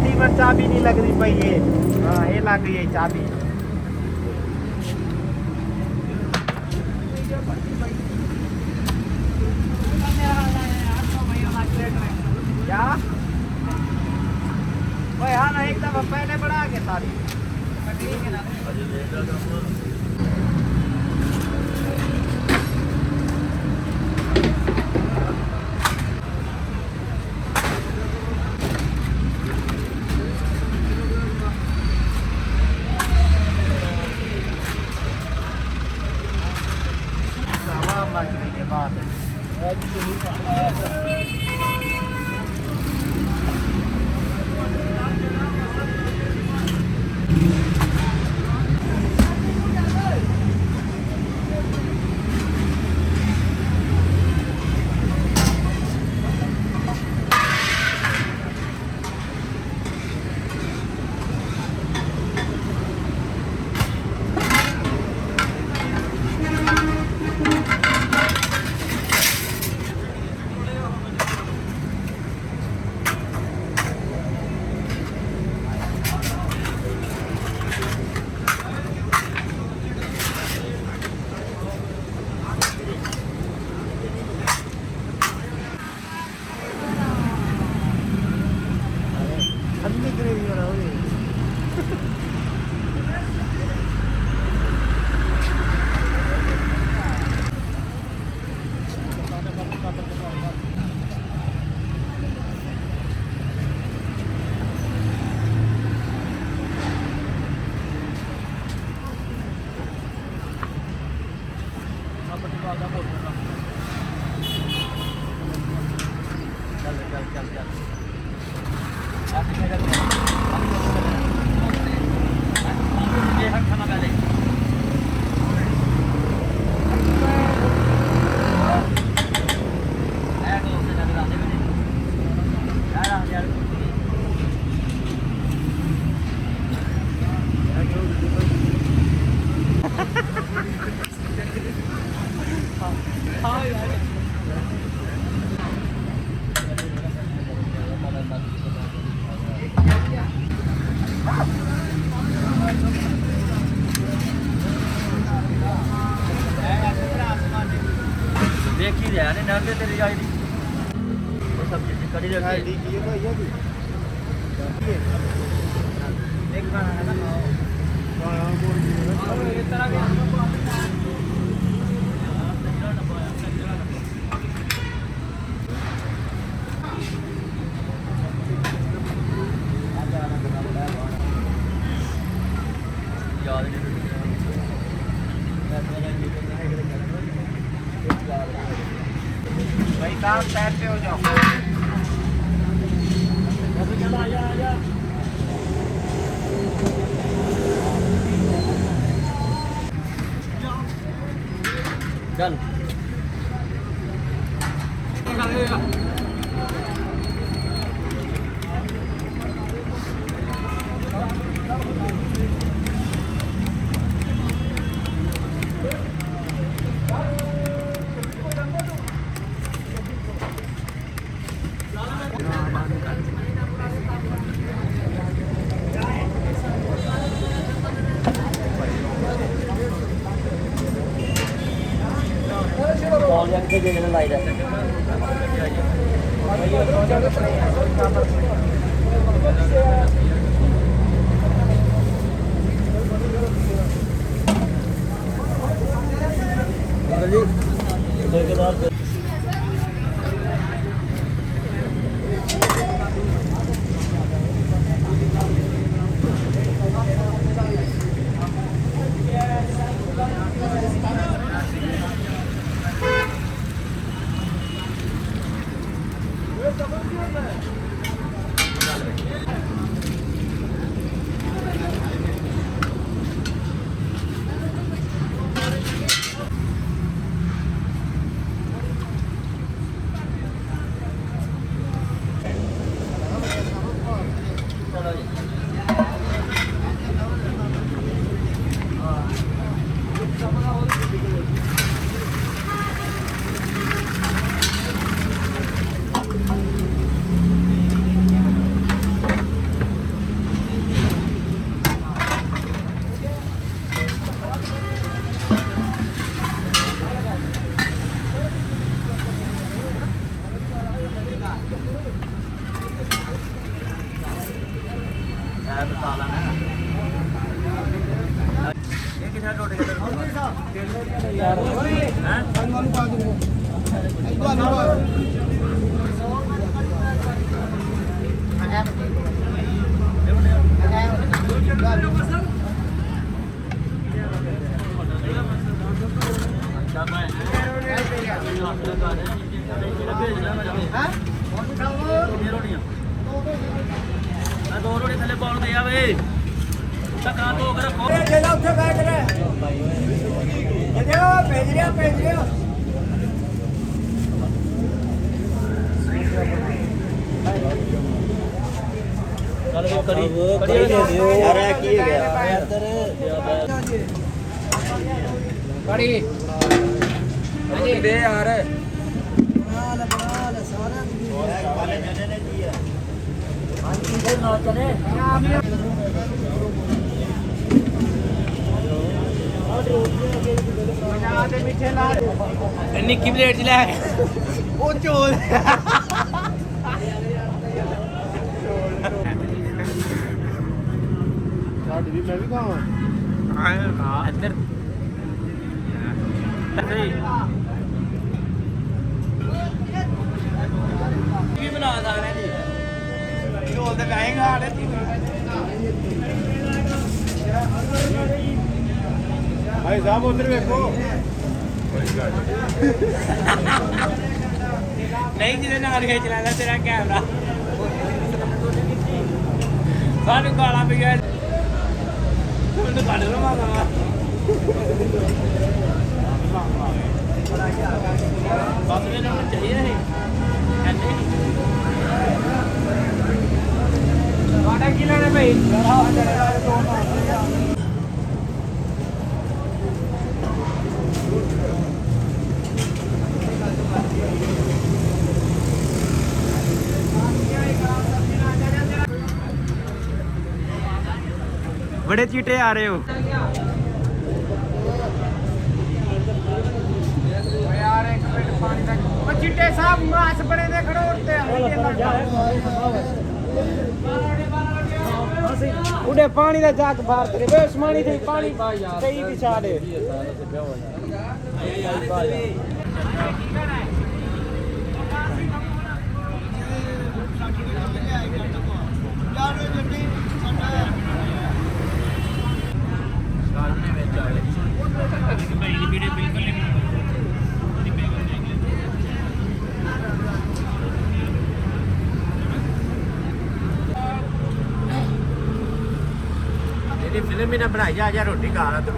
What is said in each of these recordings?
दीवन चाबी नहीं लग रही भाई ये। हाँ ये लग गई है चाबी। क्या भाई? हाँ ना एक दफा पहले बढ़ा के सारी देखी जाए ने नंगे तेरी जाई दी वो सब चीज कड़ी रखी दी की तो ये भी एक खाना है ना हां बोल दी इस तरह के भाई काम साइड पे हो जाओ। चल ਤੌਲੀਆ ਕਿੱਥੇ ਜੇ ਜਿਹੜਾ ਲਾਈਦਾ ਠੇਕੇਦਾਰ ਦੋ ਰੋਟੀ ਥੱਲੇ ਪਾਉਣ ਦੇ ਆ ਵੇ ਟਕਾਂ ਤੋਂ ਰੱਖੋ ਜਿਹੜਾ ਉੱਥੇ ਬੈਠ ਰਿਹਾ ਜਿਹੜਾ ਭੇਜ ਰਿਹਾ ਚੱਲ ਵੀ ਕੜੀ ਦੇ ਦਿਓ ਯਾਰ ਇਹ ਕੀ ਹੋ ਗਿਆ ਇੱਧਰ ਕੜੀ ਹਾਂਜੀ ਦੇ ਯਾਰ ਬਣਾ ਲੈ ਸਾਰਿਆਂ ਦੀ ਹਾਂਜੀ ਇਹ ਨਾ ਚਲੇ ਨਿੱਕੀ ਪਲੇਟ ਚ ਲੈ ਉਹ ਚੋਲ ਸਾਡੀ ਵੀ ਮੈਂ ਵੀ ਖਾਵਾਂ ਹਾਂ ਇੱਧਰ ਕੀ ਬਣਾ ਸਕਦੇ ਜੀ ਚੋਲ ਤੇ ਲਾਏਗਾ ਆੜੇ ਭਾਈ ਸਾਹਿਬ ਉਧਰ ਵੇਖੋ ਨਹੀਂ ਜਿਹਦੇ ਨਾਲ ਖਿੱਚ ਲੈਂਦਾ ਤੇਰਾ ਕੈਮਰਾ ਸਾਨੂੰ ਗਾਲਾਂ ਪਈ ਗਿਆ ਹੁਣ ਕੱਢ ਲਓ ਮਾਮਾ ਬਸ ਮੈਨੂੰ ਚਾਹੀਏ ਇਹ ਐਨੇ ਵਾਡਾ ਕੀ ਲੈਣਾ ਭਾਈ बड़े चीटे आ रहे हो यार एक मिनट पानी तक ओ चीटे साहब मास बड़े दे खड़े उठते उड़े पानी दा जाग बाहर करे वे उस्मानी थी पानी सही दिशा दे फिल्म ही ना बनाई जा रोटी खा रहा तू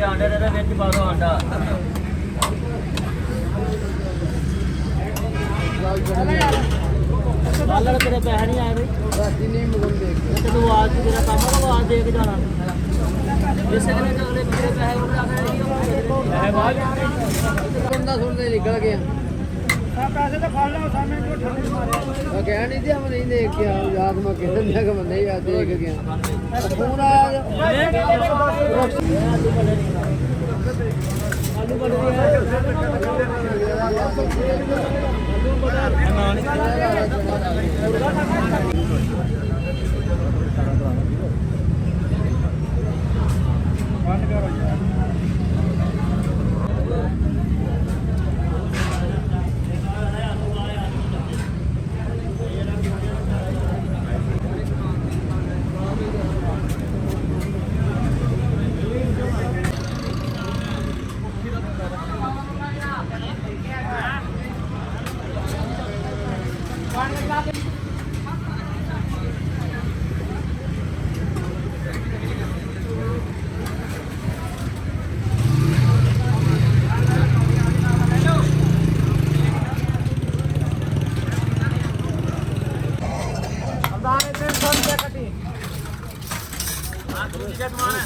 आंडे दे ਵਿੱਚ ਪਾ ਦੋ ਆਂਡਾ ਡਾਲਰ ਤੇਰੇ ਪੈਸੇ ਨਹੀਂ ਆਏ ਬਈ ਰਾਤੀ ਨਹੀਂ ਮੁਗਮ ਦੇਖ ਤੈਨੂੰ ਆਵਾਜ਼ ਤੇਰਾ ਕੰਮ ਆਵਾਜ਼ ਦੇ ਕੇ ਜਾਣਾ ਇਸੇ ਦਿਨ ਅਗਲੇ ਬੰਦੇ ਪੈਸੇ ਉਹ ਆਖਦੇ ਬੰਦਾ ਸੁਣਦੇ ਨਿਕਲ ਗਿਆ ਪੈਸੇ ਤਾਂ ਫੜ ਲਓ ਸਾਹਮਣੇ ਕੋ ਠੰਡੇ ਮਾਰਿਆ ਮੈਂ ਕਹਿ ਨਹੀਂ ਦਿਆ ਮੈਂ ਨਹੀਂ ਦੇਖ ਕੇ ਆ ਯਾਦ ਮੈਂ ਕਿਹਦੇ ਮੈਂ ਕਿ ਬੰਦੇ ਯਾਦ ਦੇਖ ਗਿਆ ਫੋਨ ਆਇਆ ਆਲੂ ਬਣ ਬੰਦ ਕਰੋ ਯਾਰ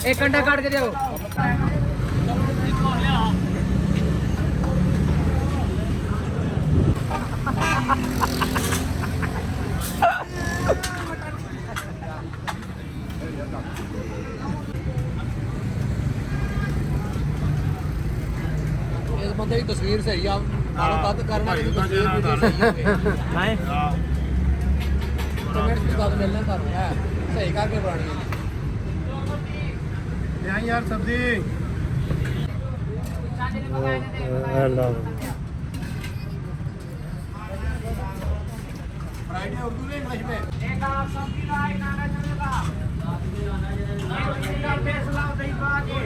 एक घंटा काट के जाओ इस बंदे की तस्वीर सही आ मानो कद करना की तस्वीर भी सही है कमेंट्स में कद मिलना कर है सही करके बनानी है यार सब्जी हेलो फ्राइडे उर्दू में इंग्लिश में एक आप सब्जी लाए नाना चलेगा एक फैसला दही पा के